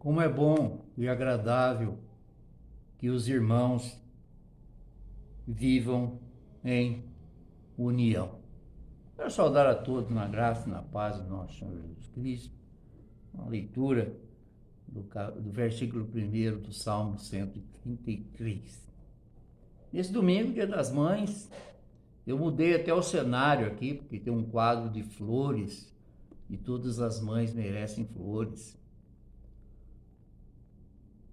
Como é bom e agradável que os irmãos vivam em união. Quero saudar a todos na graça e na paz do nosso Senhor Jesus Cristo. Uma leitura do versículo 1 do Salmo 133. Nesse domingo, Dia das Mães, eu mudei até o cenário aqui, porque tem um quadro de flores e todas as mães merecem flores.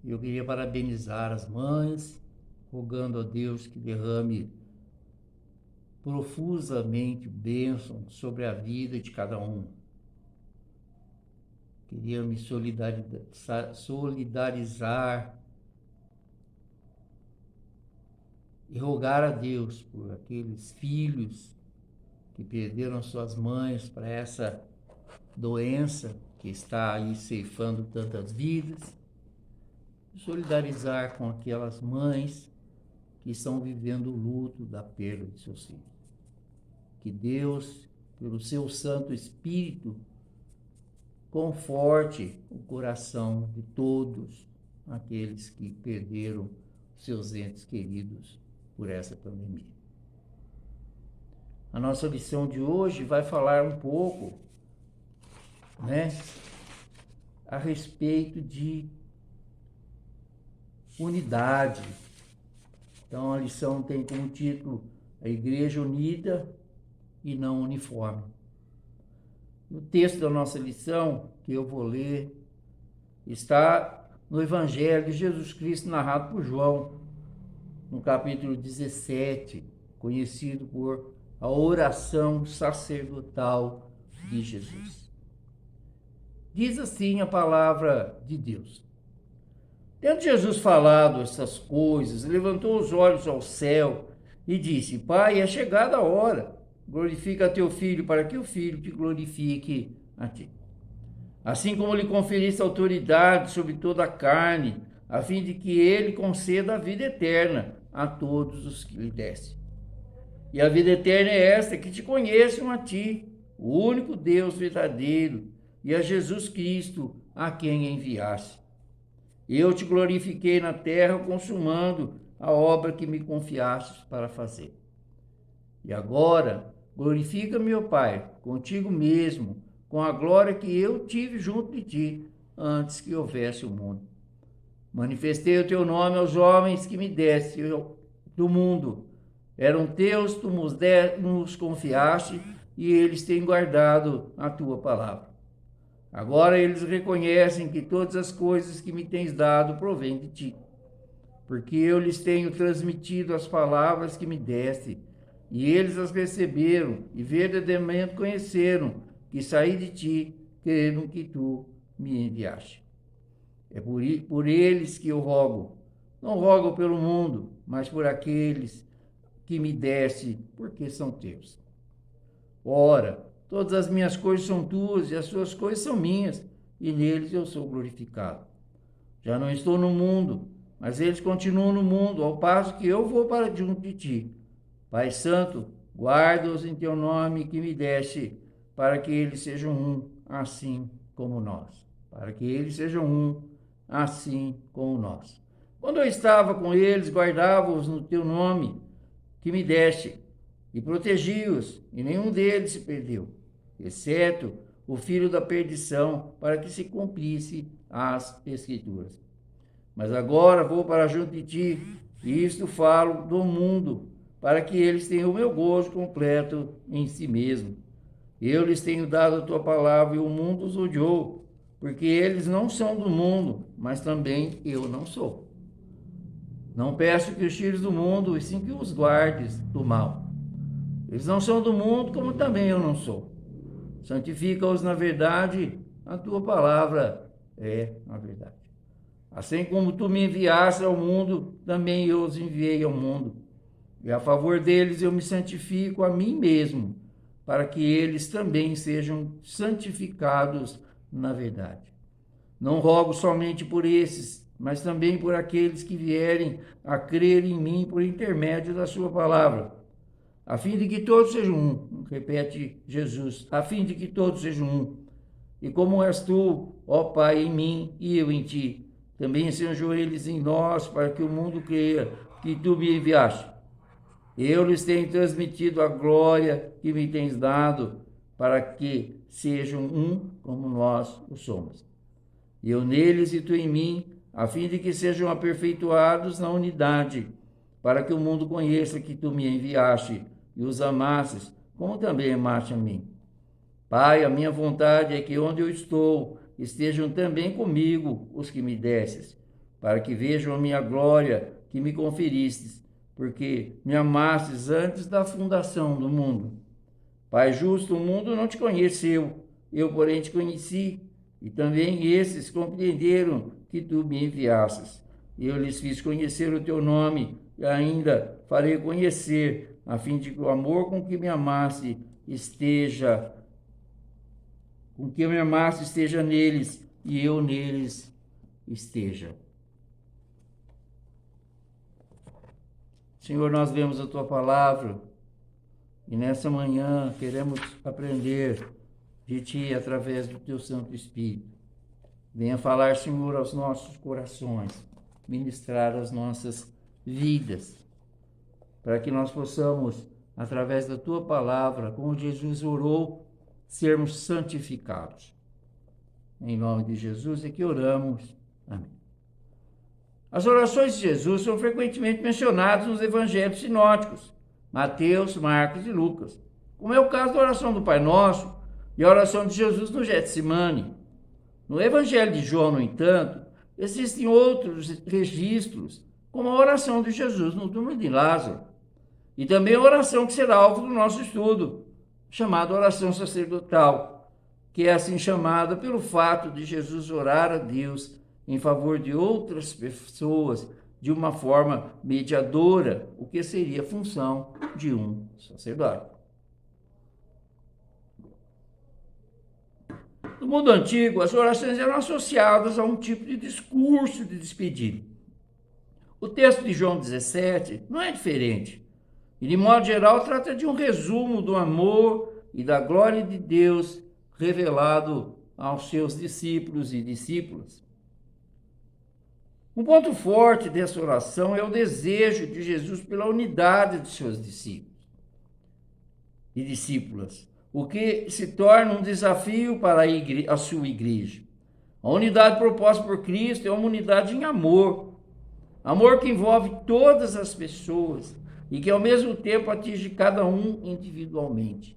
Eu queria parabenizar as mães, rogando a Deus que derrame profusamente bênção sobre a vida de cada um. Queria me solidarizar e rogar a Deus por aqueles filhos que perderam suas mães para essa doença que está aí ceifando tantas vidas. Solidarizar com aquelas mães que estão vivendo o luto da perda de seus filhos. Que Deus, pelo seu Santo Espírito, conforte o coração de todos aqueles que perderam seus entes queridos por essa pandemia. A nossa lição de hoje vai falar um pouco, a respeito de unidade. Então a lição tem como título a Igreja Unida e Não Uniforme. O texto da nossa lição, que eu vou ler, está no Evangelho de Jesus Cristo narrado por João, no capítulo 17, conhecido por a oração sacerdotal de Jesus. Diz assim a palavra de Deus. Tendo Jesus falado essas coisas, levantou os olhos ao céu e disse: Pai, é chegada a hora. Glorifica teu filho, para que o filho te glorifique a ti. Assim como lhe conferiste autoridade sobre toda a carne, a fim de que ele conceda a vida eterna a todos os que lhe desse. E a vida eterna é esta, que te conheçam a ti, o único Deus verdadeiro, e a Jesus Cristo, a quem enviaste. Eu te glorifiquei na terra, consumando a obra que me confiastes para fazer. E agora, glorifica-me, ó Pai, contigo mesmo, com a glória que eu tive junto de ti, antes que houvesse o mundo. Manifestei o teu nome aos homens que me deste do mundo. Eram teus, tu nos confiaste, e eles têm guardado a tua palavra. Agora eles reconhecem que todas as coisas que me tens dado provêm de ti, porque eu lhes tenho transmitido as palavras que me deste, e eles as receberam, e verdadeiramente conheceram que saí de ti, querendo que tu me enviaste. É por eles que eu rogo. Não rogo pelo mundo, mas por aqueles que me deste, porque são teus. Ora, todas as minhas coisas são tuas, e as suas coisas são minhas, e neles eu sou glorificado. Já não estou no mundo, mas eles continuam no mundo, ao passo que eu vou para junto de ti. Pai Santo, guarda-os em teu nome que me deste, para que eles sejam um, assim como nós. Para que eles sejam um, assim como nós. Quando eu estava com eles, guardava-os no teu nome que me deste, e protegi-os, e nenhum deles se perdeu, exceto o filho da perdição, para que se cumprisse as Escrituras. Mas agora vou para junto de ti, e isto falo do mundo, para que eles tenham o meu gozo completo em si mesmo. Eu lhes tenho dado a tua palavra, e o mundo os odiou, porque eles não são do mundo, mas também eu não sou. Não peço que os tires do mundo, e sim que os guardes do mal. Eles não são do mundo, como também eu não sou. Santifica-os na verdade, a tua palavra é a verdade. Assim como tu me enviaste ao mundo, também eu os enviei ao mundo. E a favor deles eu me santifico a mim mesmo, para que eles também sejam santificados na verdade. Não rogo somente por esses, mas também por aqueles que vierem a crer em mim por intermédio da sua palavra, a fim de que todos sejam um. Repete Jesus, a fim de que todos sejam um. E como és tu, ó Pai, em mim e eu em ti, também se ajoelhes em nós, para que o mundo creia que tu me enviaste. Eu lhes tenho transmitido a glória que me tens dado, para que sejam um como nós o somos. Eu neles e tu em mim, a fim de que sejam aperfeiçoados na unidade, para que o mundo conheça que tu me enviaste e os amasses, como também amaste a mim. Pai, a minha vontade é que onde eu estou, estejam também comigo os que me destes, para que vejam a minha glória que me conferistes, porque me amastes antes da fundação do mundo. Pai justo, o mundo não te conheceu, eu, porém, te conheci, e também esses compreenderam que tu me enviastes. Eu lhes fiz conhecer o teu nome, e ainda farei conhecer, a fim de que o amor com que me amaste esteja neles e eu neles esteja. Senhor, nós vemos a tua palavra e nessa manhã queremos aprender de ti através do teu Santo Espírito. Venha falar, Senhor, aos nossos corações, ministrar as nossas vidas, para que nós possamos, através da tua palavra, como Jesus orou, sermos santificados. Em nome de Jesus é que oramos. Amém. As orações de Jesus são frequentemente mencionadas nos evangelhos sinóticos, Mateus, Marcos e Lucas, como é o caso da oração do Pai Nosso e a oração de Jesus no Getsemane. No evangelho de João, no entanto, existem outros registros, como a oração de Jesus no túmulo de Lázaro, e também a oração que será alvo do nosso estudo, chamada oração sacerdotal, que é assim chamada pelo fato de Jesus orar a Deus em favor de outras pessoas de uma forma mediadora, o que seria a função de um sacerdote. No mundo antigo, as orações eram associadas a um tipo de discurso de despedida. O texto de João 17 não é diferente. E, de modo geral, trata de um resumo do amor e da glória de Deus revelado aos seus discípulos e discípulas. Um ponto forte dessa oração é o desejo de Jesus pela unidade de seus discípulos e discípulas, o que se torna um desafio para a sua igreja. A unidade proposta por Cristo é uma unidade em amor, amor que envolve todas as pessoas e que ao mesmo tempo atinge cada um individualmente.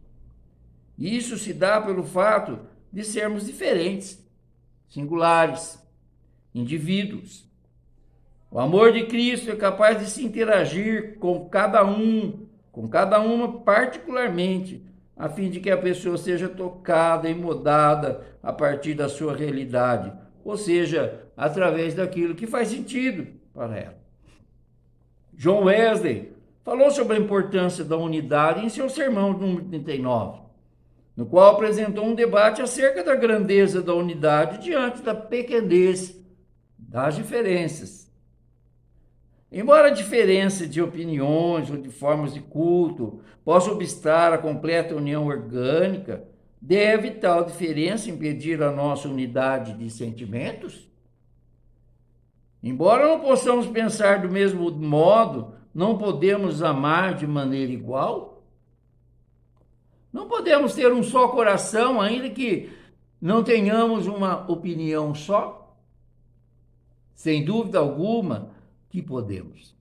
E isso se dá pelo fato de sermos diferentes, singulares, indivíduos. O amor de Cristo é capaz de se interagir com cada uma particularmente, a fim de que a pessoa seja tocada e mudada a partir da sua realidade, ou seja, através daquilo que faz sentido para ela. John Wesley falou sobre a importância da unidade em seu sermão número 39, no qual apresentou um debate acerca da grandeza da unidade diante da pequenez das diferenças. Embora a diferença de opiniões ou de formas de culto possa obstar a completa união orgânica, deve tal diferença impedir a nossa unidade de sentimentos? Embora não possamos pensar do mesmo modo, não podemos amar de maneira igual? Não podemos ter um só coração, ainda que não tenhamos uma opinião só? Sem dúvida alguma que podemos.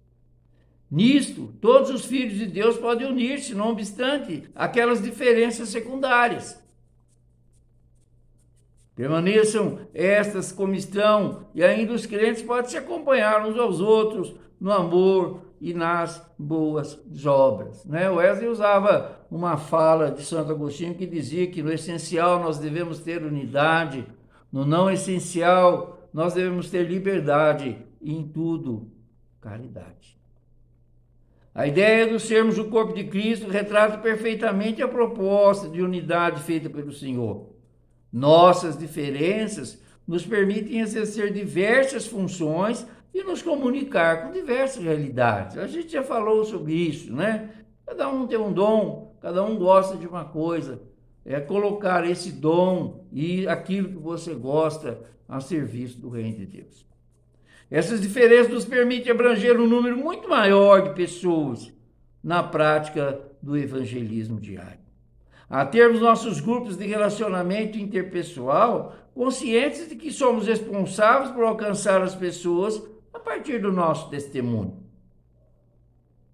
Nisto, todos os filhos de Deus podem unir-se, não obstante aquelas diferenças secundárias. Permaneçam estas como estão, e ainda os crentes podem se acompanhar uns aos outros no amor e nas boas obras. O Wesley usava uma fala de Santo Agostinho que dizia que no essencial nós devemos ter unidade, no não essencial nós devemos ter liberdade e em tudo caridade. A ideia de sermos o corpo de Cristo retrata perfeitamente a proposta de unidade feita pelo Senhor. Nossas diferenças nos permitem exercer diversas funções e nos comunicar com diversas realidades. A gente já falou sobre isso, Cada um tem um dom, cada um gosta de uma coisa, é colocar esse dom e aquilo que você gosta a serviço do reino de Deus. Essas diferenças nos permitem abranger um número muito maior de pessoas na prática do evangelismo diário. A termos nossos grupos de relacionamento interpessoal, conscientes de que somos responsáveis por alcançar as pessoas a partir do nosso testemunho.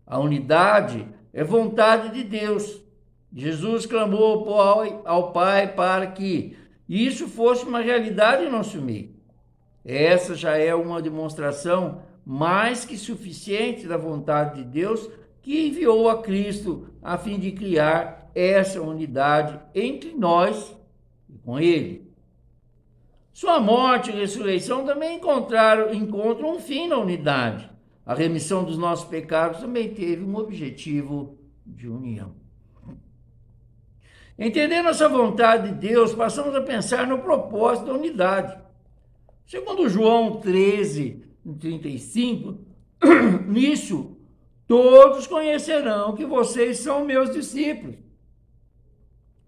A unidade é vontade de Deus. Jesus clamou ao Pai para que isso fosse uma realidade em nosso meio. Essa já é uma demonstração mais que suficiente da vontade de Deus, que enviou a Cristo a fim de criar essa unidade entre nós e com Ele. Sua morte e ressurreição também encontram um fim na unidade. A remissão dos nossos pecados também teve um objetivo de união. Entendendo essa vontade de Deus, passamos a pensar no propósito da unidade. Segundo João 13:35, nisso todos conhecerão que vocês são meus discípulos,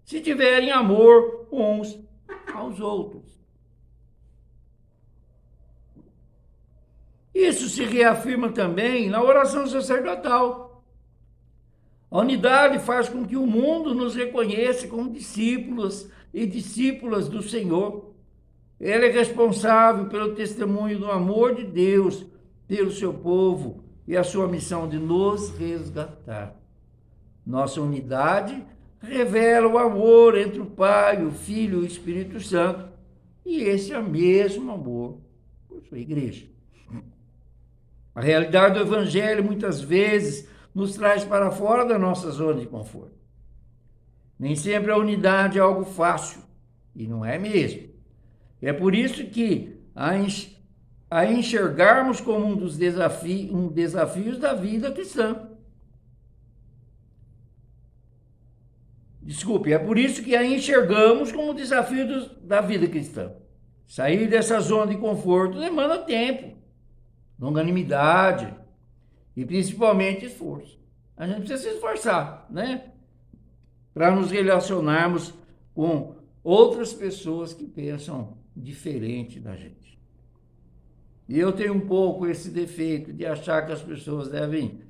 se tiverem amor uns aos outros. Isso se reafirma também na oração sacerdotal. A unidade faz com que o mundo nos reconheça como discípulos e discípulas do Senhor. Ela é responsável pelo testemunho do amor de Deus pelo seu povo e a sua missão de nos resgatar. Nossa unidade revela o amor entre o Pai, o Filho e o Espírito Santo, e esse é o mesmo amor por sua igreja. A realidade do Evangelho muitas vezes nos traz para fora da nossa zona de conforto. Nem sempre a unidade é algo fácil, e não é mesmo. É por isso que a enxergarmos como um desafios da vida cristã. É por isso que a enxergamos como um desafio da vida cristã. Sair dessa zona de conforto demanda tempo, longanimidade e principalmente esforço. A gente precisa se esforçar, né? Para nos relacionarmos com outras pessoas que pensam diferente da gente. E eu tenho um pouco esse defeito de achar que as pessoas devem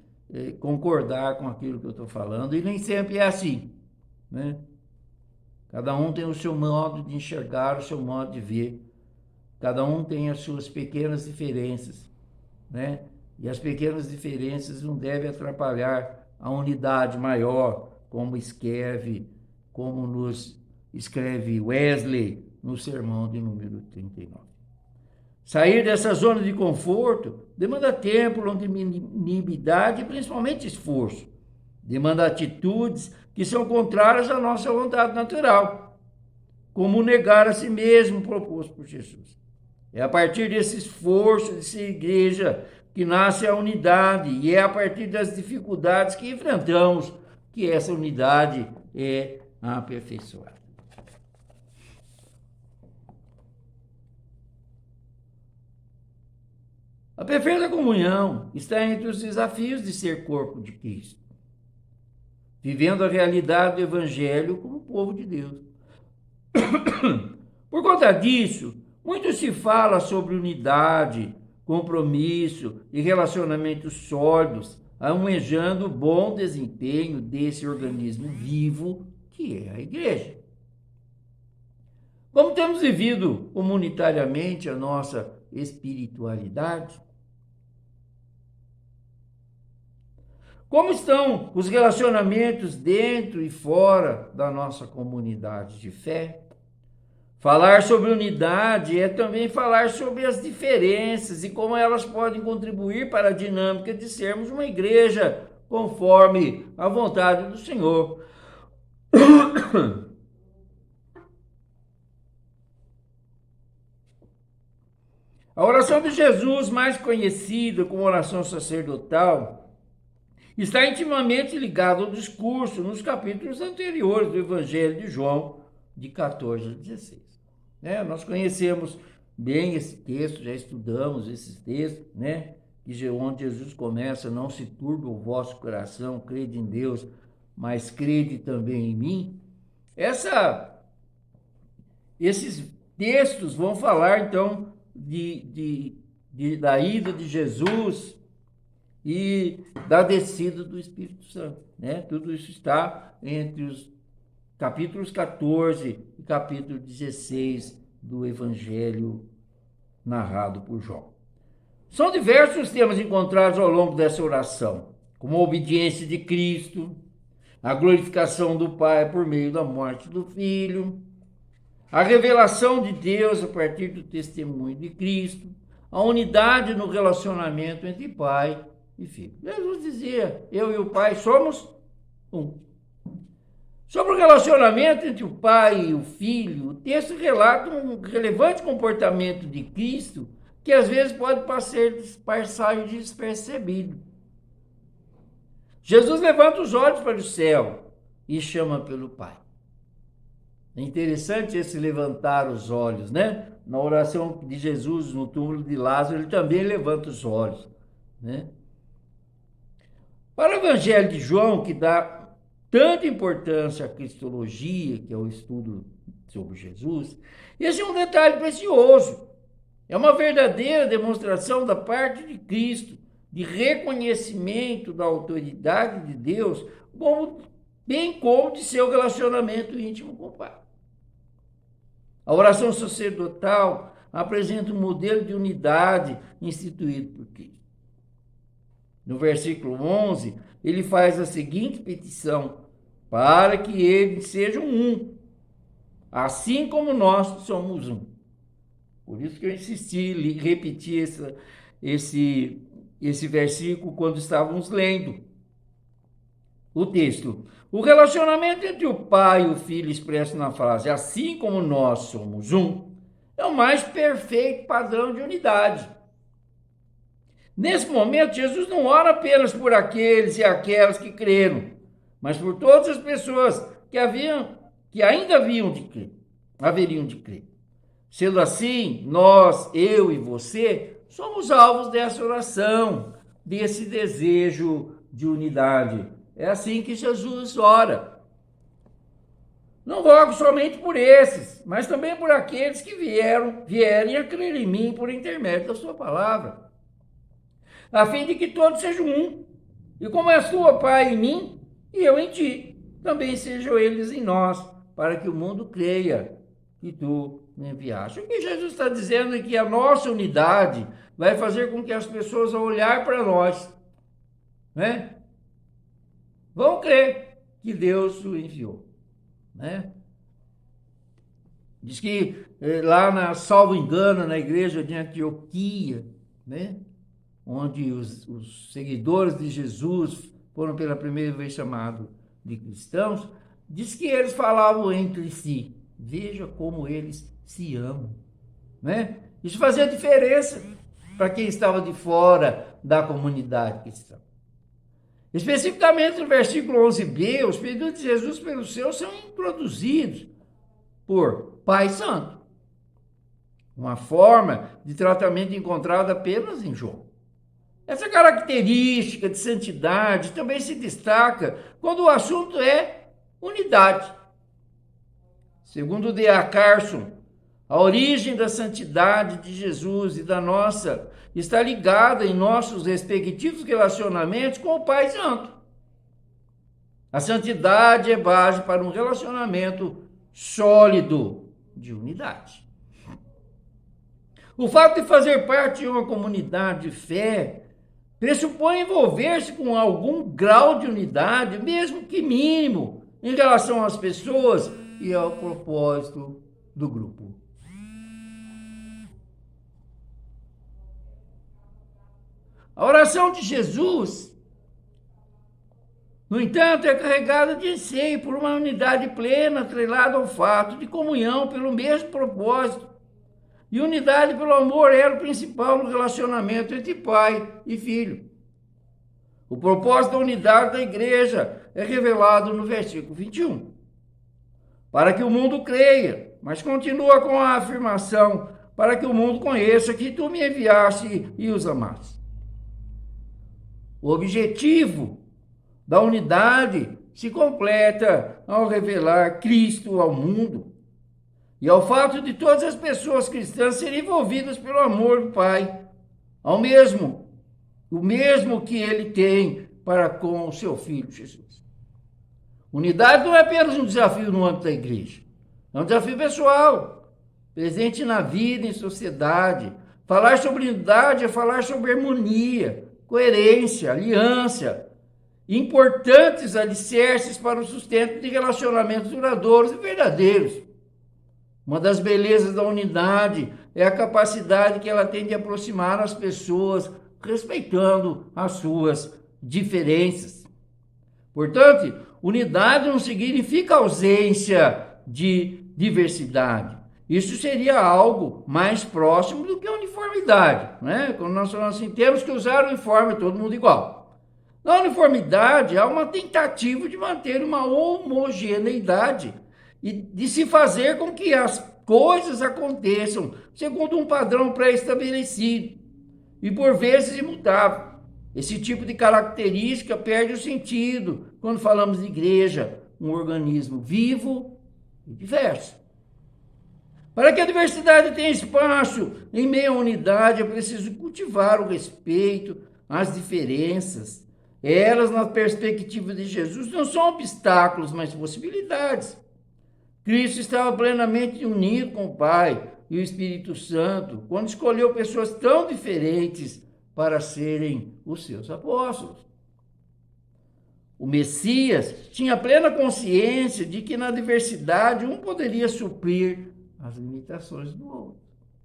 concordar com aquilo que eu estou falando, e nem sempre é assim, né? Cada um tem o seu modo de enxergar, o seu modo de ver. Cada um tem as suas pequenas diferenças, né? E as pequenas diferenças não devem atrapalhar a unidade maior, como nos escreve Wesley no sermão de número 39. Sair dessa zona de conforto demanda tempo, longanimidade e principalmente esforço. Demanda atitudes que são contrárias à nossa vontade natural, como negar a si mesmo proposto por Jesus. É a partir desse esforço de ser igreja que nasce a unidade, e é a partir das dificuldades que enfrentamos que essa unidade é aperfeiçoada. A perfeita comunhão está entre os desafios de ser corpo de Cristo, vivendo a realidade do Evangelho como povo de Deus. Por conta disso, muito se fala sobre unidade, compromisso e relacionamentos sólidos, almejando o bom desempenho desse organismo vivo que é a igreja. Como temos vivido comunitariamente a nossa espiritualidade? Como estão os relacionamentos dentro e fora da nossa comunidade de fé? Falar sobre unidade é também falar sobre as diferenças e como elas podem contribuir para a dinâmica de sermos uma igreja conforme a vontade do Senhor. A oração de Jesus, mais conhecida como oração sacerdotal, está intimamente ligada ao discurso nos capítulos anteriores do Evangelho de João, de 14 a 16. Nós conhecemos bem esse texto, já estudamos esses textos, onde Jesus começa: não se turbe o vosso coração, crede em Deus, mas crede também em mim. Esses textos vão falar, então, da ida de Jesus e da descida do Espírito Santo, né? Tudo isso está entre os capítulos 14 e capítulo 16 do Evangelho narrado por João. São diversos temas encontrados ao longo dessa oração, como a obediência de Cristo, a glorificação do Pai por meio da morte do Filho, a revelação de Deus a partir do testemunho de Cristo, a unidade no relacionamento entre Pai e Filho. Jesus dizia, eu e o Pai somos um. Sobre o relacionamento entre o Pai e o Filho, o texto relata um relevante comportamento de Cristo que às vezes pode passar despercebido. Jesus levanta os olhos para o céu e chama pelo Pai. É interessante esse levantar os olhos, né? Na oração de Jesus no túmulo de Lázaro, ele também levanta os olhos, né? Para o Evangelho de João, que dá tanta importância à cristologia, que é o estudo sobre Jesus, esse é um detalhe precioso. É uma verdadeira demonstração da parte de Cristo, de reconhecimento da autoridade de Deus, bem como de seu relacionamento íntimo com o Pai. A oração sacerdotal apresenta um modelo de unidade instituído por Cristo. No versículo 11, ele faz a seguinte petição, para que eles sejam um, assim como nós somos um. Por isso que eu insisti em repetir esse versículo quando estávamos lendo o texto. O relacionamento entre o Pai e o Filho expresso na frase, assim como nós somos um, é o mais perfeito padrão de unidade. Nesse momento, Jesus não ora apenas por aqueles e aquelas que creram, mas por todas as pessoas que ainda haveriam de crer. Sendo assim, nós, eu e você, somos alvos dessa oração, desse desejo de unidade. É assim que Jesus ora. Não rogo somente por esses, mas também por aqueles que vierem a crer em mim por intermédio da sua palavra, a fim de que todos sejam um. E como és tu, ó Pai, em mim e eu em ti, também sejam eles em nós, para que o mundo creia que tu me enviaste. O que Jesus está dizendo é que a nossa unidade vai fazer com que as pessoas, ao olhar para nós, né, vão crer que Deus o enviou, né? Diz que lá, salvo engano, na igreja de Antioquia, né, onde os seguidores de Jesus foram pela primeira vez chamados de cristãos, diz que eles falavam entre si, veja como eles se amam, né? Isso fazia diferença para quem estava de fora da comunidade cristã. Especificamente no versículo 11b, os pedidos de Jesus pelos seus são introduzidos por Pai Santo, uma forma de tratamento encontrada apenas em João. Essa característica de santidade também se destaca quando o assunto é unidade. Segundo D.A. Carson, a origem da santidade de Jesus e da nossa está ligada em nossos respectivos relacionamentos com o Pai Santo. A santidade é base para um relacionamento sólido de unidade. O fato de fazer parte de uma comunidade de fé pressupõe envolver-se com algum grau de unidade, mesmo que mínimo, em relação às pessoas e ao propósito do grupo. A oração de Jesus, no entanto, é carregada de anseio por uma unidade plena, atrelada ao fato de comunhão pelo mesmo propósito. E unidade pelo amor era o principal no relacionamento entre pai e filho. O propósito da unidade da igreja é revelado no versículo 21. Para que o mundo creia, mas continua com a afirmação, para que o mundo conheça que tu me enviaste e os amaste. O objetivo da unidade se completa ao revelar Cristo ao mundo e ao fato de todas as pessoas cristãs serem envolvidas pelo amor do Pai, o mesmo que ele tem para com o seu Filho Jesus. Unidade não é apenas um desafio no âmbito da igreja, é um desafio pessoal, presente na vida, em sociedade. Falar sobre unidade é falar sobre harmonia, coerência, aliança, importantes alicerces para o sustento de relacionamentos duradouros e verdadeiros. Uma das belezas da unidade é a capacidade que ela tem de aproximar as pessoas, respeitando as suas diferenças. Portanto, unidade não significa ausência de diversidade. Isso seria algo mais próximo do que a uniformidade, né? Quando nós falamos assim, temos que usar o uniforme, todo mundo igual. Na uniformidade, há uma tentativa de manter uma homogeneidade e de se fazer com que as coisas aconteçam segundo um padrão pré-estabelecido e por vezes imutável. Esse tipo de característica perde o sentido quando falamos de igreja, um organismo vivo e diverso. Para que a diversidade tenha espaço em meio à unidade, é preciso cultivar o respeito às diferenças. Elas, na perspectiva de Jesus, não são obstáculos, mas possibilidades. Cristo estava plenamente unido com o Pai e o Espírito Santo quando escolheu pessoas tão diferentes para serem os seus apóstolos. O Messias tinha plena consciência de que na diversidade um poderia suprir as limitações do outro,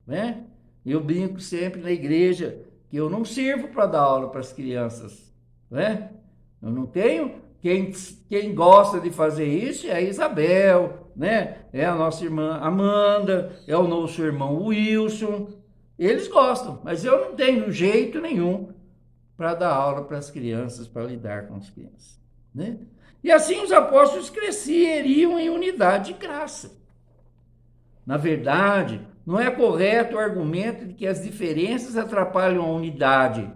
né? Eu brinco sempre na igreja que eu não sirvo para dar aula para as crianças, né? Eu não tenho. Quem gosta de fazer isso é a Isabel, né? É a nossa irmã Amanda, é o nosso irmão Wilson. Eles gostam, mas eu não tenho jeito nenhum para dar aula para as crianças, para lidar com as crianças, né? E assim os apóstolos cresceriam em unidade de graça. Na verdade, não é correto o argumento de que as diferenças atrapalham a unidade.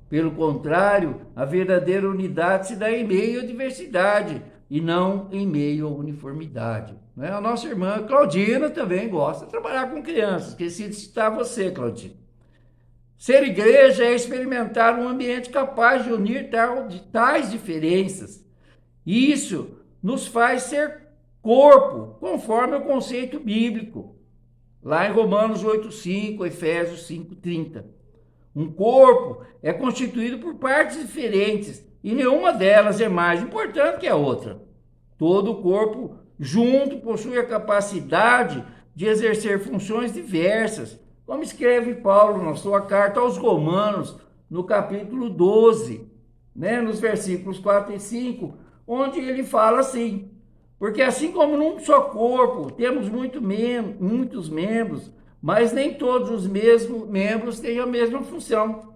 Pelo contrário, a verdadeira unidade se dá em meio à diversidade e não em meio à uniformidade. A nossa irmã Claudina também gosta de trabalhar com crianças. Esqueci de citar você, Claudina. Ser igreja é experimentar um ambiente capaz de unir tais diferenças. Isso nos faz ser corpo, conforme o conceito bíblico. Lá em Romanos 8:5, Efésios 5:30. Um corpo é constituído por partes diferentes e nenhuma delas é mais importante que a outra. Todo o corpo junto possui a capacidade de exercer funções diversas, como escreve Paulo na sua carta aos Romanos, no capítulo 12, nos versículos 4 e 5, onde ele fala assim: porque assim como num só corpo temos muitos membros, mas nem todos os mesmos membros têm a mesma função.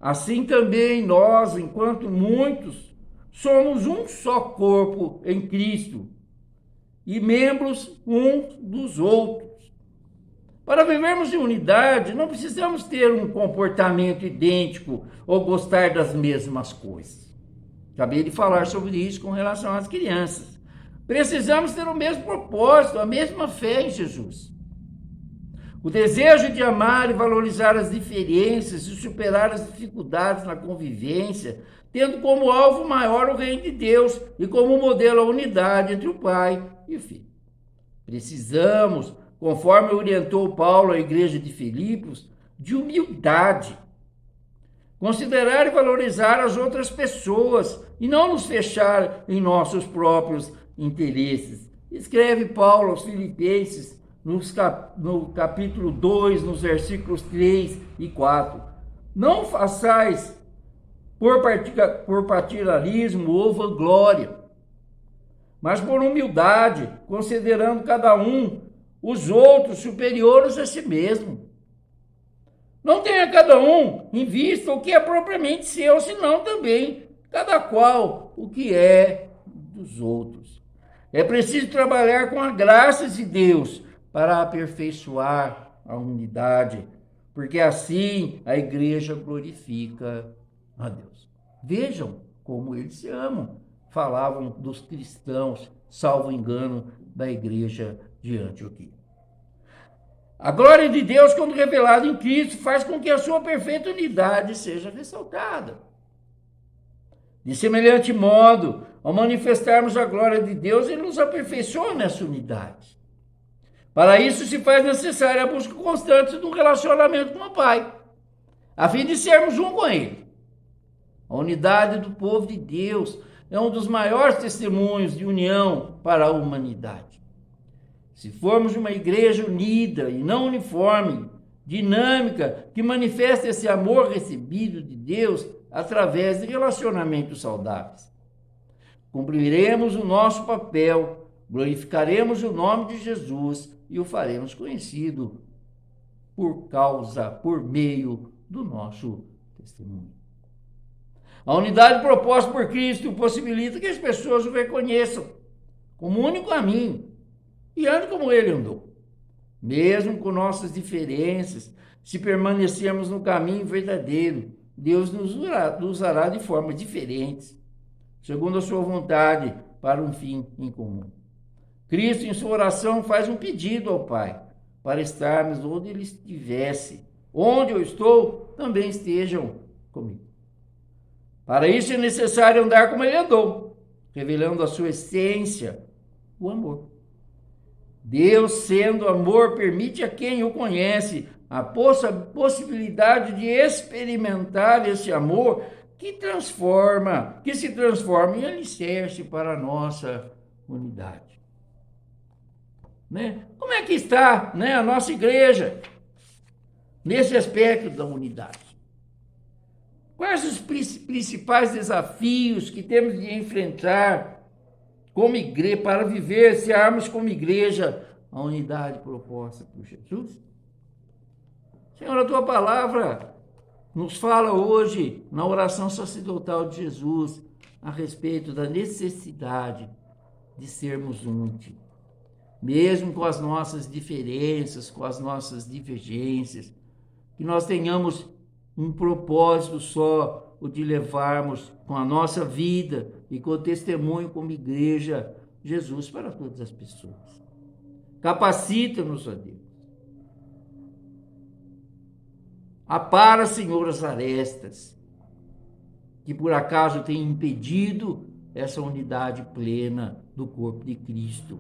Assim também nós, enquanto muitos, somos um só corpo em Cristo e membros uns dos outros. Para vivermos em unidade, não precisamos ter um comportamento idêntico ou gostar das mesmas coisas. Acabei de falar sobre isso com relação às crianças. Precisamos ter o mesmo propósito, a mesma fé em Jesus. O desejo de amar e valorizar as diferenças e superar as dificuldades na convivência, tendo como alvo maior o reino de Deus e como modelo a unidade entre o Pai e o Filho. Precisamos, conforme orientou Paulo à igreja de Filipos, de humildade. Considerar e valorizar as outras pessoas e não nos fechar em nossos próprios interesses. Escreve Paulo aos Filipenses, no capítulo 2, nos versículos 3 e 4. Não façais por particularismo ou vanglória, mas por humildade, considerando cada um os outros superiores a si mesmo. Não tenha cada um em vista o que é propriamente seu, senão também cada qual o que é dos outros. É preciso trabalhar com a graça de Deus para aperfeiçoar a unidade, porque assim a igreja glorifica a Deus. Vejam como eles se amam. falavam dos cristãos, salvo engano, da igreja de Antioquia. A glória de Deus, quando revelada em Cristo, faz com que a sua perfeita unidade seja ressaltada. De semelhante modo, ao manifestarmos a glória de Deus, Ele nos aperfeiçoa nessa unidade. Para isso se faz necessária a busca constante de um relacionamento com o Pai, a fim de sermos um com Ele. A unidade do povo de Deus é um dos maiores testemunhos de união para a humanidade. Se formos uma igreja unida e não uniforme, dinâmica, que manifesta esse amor recebido de Deus através de relacionamentos saudáveis, cumpriremos o nosso papel, glorificaremos o nome de Jesus e o faremos conhecido por meio do nosso testemunho. A unidade proposta por Cristo possibilita que as pessoas o reconheçam como o único caminho e andem como Ele andou. Mesmo com nossas diferenças, se permanecermos no caminho verdadeiro, Deus nos usará de formas diferentes, segundo a sua vontade, para um fim em comum. Cristo, em sua oração, faz um pedido ao Pai, para estarmos onde Ele estivesse. Onde eu estou, também estejam comigo. Para isso é necessário andar como Ele andou, revelando a sua essência, o amor. Deus, sendo amor, permite a quem o conhece a possibilidade de experimentar esse amor que se transforma em alicerce para a nossa unidade. Né? Como é que está, né, a nossa igreja nesse aspecto da unidade? Quais os principais desafios que temos de enfrentar como igreja, para vivenciarmos como igreja a unidade proposta por Jesus? Senhor, a tua palavra nos fala hoje, na oração sacerdotal de Jesus, a respeito da necessidade de sermos um, mesmo com as nossas diferenças, com as nossas divergências, que nós tenhamos um propósito só, o de levarmos com a nossa vida e com o testemunho como igreja, Jesus para todas as pessoas. Capacita-nos, ó Deus. Apara, Senhor, as arestas que por acaso têm impedido essa unidade plena do corpo de Cristo.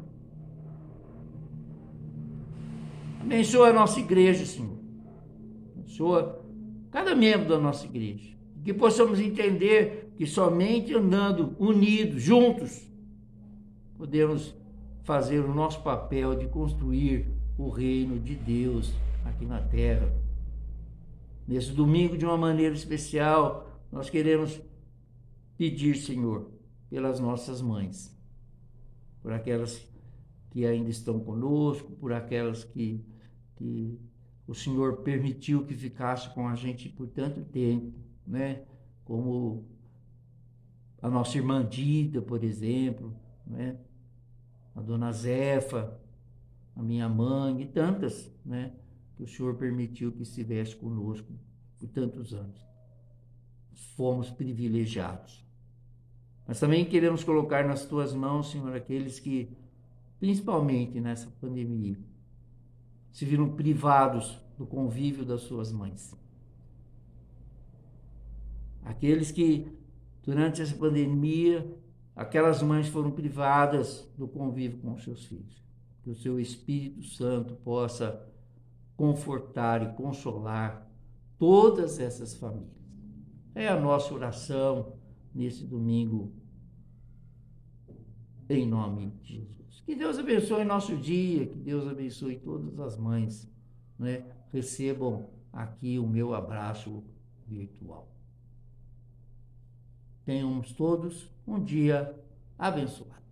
Abençoa a nossa igreja, Senhor. Abençoa cada membro da nossa igreja. Que possamos entender que somente andando unidos, juntos, podemos fazer o nosso papel de construir o reino de Deus aqui na terra. Nesse domingo, de uma maneira especial, nós queremos pedir, Senhor, pelas nossas mães, por aquelas que ainda estão conosco, por aquelas que o Senhor permitiu que ficasse com a gente por tanto tempo, né? Como a nossa irmã Dida, por exemplo, né? A dona Zefa, a minha mãe e tantas, né? Que o Senhor permitiu que estivesse conosco por tantos anos. Fomos privilegiados. Mas também queremos colocar nas tuas mãos, Senhor, aqueles que, principalmente nessa pandemia, se viram privados do convívio das suas mães. Aqueles que, durante essa pandemia, aquelas mães foram privadas do convívio com os seus filhos. Que o seu Espírito Santo possa confortar e consolar todas essas famílias. É a nossa oração nesse domingo, em nome de Jesus. Que Deus abençoe nosso dia, que Deus abençoe todas as mães, né? Recebam aqui o meu abraço virtual. Tenhamos todos um dia abençoado.